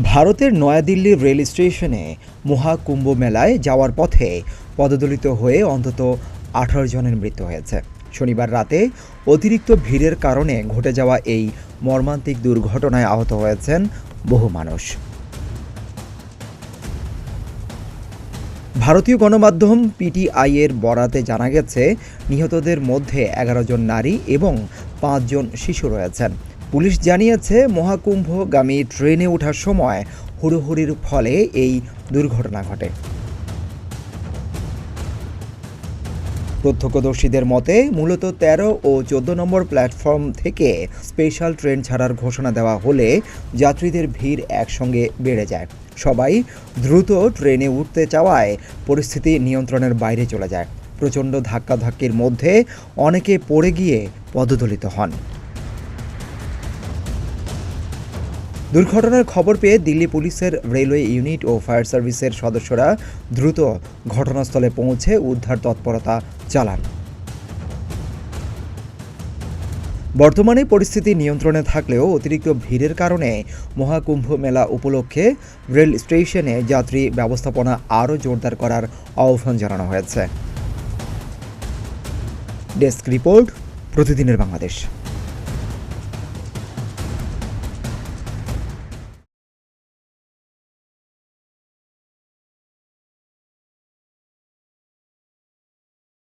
ভারতের নয়াদিল্লির রেল স্টেশনে মহাকুম্ভ মেলায় যাওয়ার পথে পদদলিত হয়ে অন্তত 18 জনের মৃত্যু হয়েছে। শনিবার রাতে অতিরিক্ত ভিড়ের কারণে ঘটে যাওয়া এই মর্মান্তিক দুর্ঘটনায় আহত হয়েছেন বহু মানুষ। ভারতীয় গণমাধ্যম পিটিআই-এর বরাতে জানা গেছে, নিহতদের মধ্যে 11 জন নারী এবং 5 জন শিশু রয়েছেন। পুলিশ জানিয়েছে, মহাকুম্ভগামী ট্রেনে ওঠার সময় হুড়োহুড়ির ফলে এই দুর্ঘটনা ঘটে। প্রত্যক্ষদর্শীদের মতে, মূলত 13 ও 14 নম্বর প্ল্যাটফর্ম থেকে স্পেশাল ট্রেন ছাড়ার ঘোষণা দেওয়া হলে যাত্রীদের ভিড় একসঙ্গে বেড়ে যায়। সবাই দ্রুত ট্রেনে উঠতে চাওয়ায় পরিস্থিতি নিয়ন্ত্রণের বাইরে চলে যায়। প্রচণ্ড ধাক্কাধাক্কির মধ্যে অনেকে পড়ে গিয়ে পদদলিত হন। দুর্ঘটনার খবর পেয়ে দিল্লি পুলিশের রেলওয়ে ইউনিট ও ফায়ার সার্ভিসের সদস্যরা দ্রুত ঘটনাস্থলে পৌঁছে উদ্ধার তৎপরতা চালান। বর্তমানে পরিস্থিতি নিয়ন্ত্রণে থাকলেও অতিরিক্ত ভিড়ের কারণে মহাকুম্ভ মেলা উপলক্ষে রেল স্টেশনে যাত্রী ব্যবস্থাপনা আরও জোরদার করার আহ্বান জানানো হয়েছে। ডেস্ক রিপোর্ট, প্রতিদিনের বাংলাদেশ।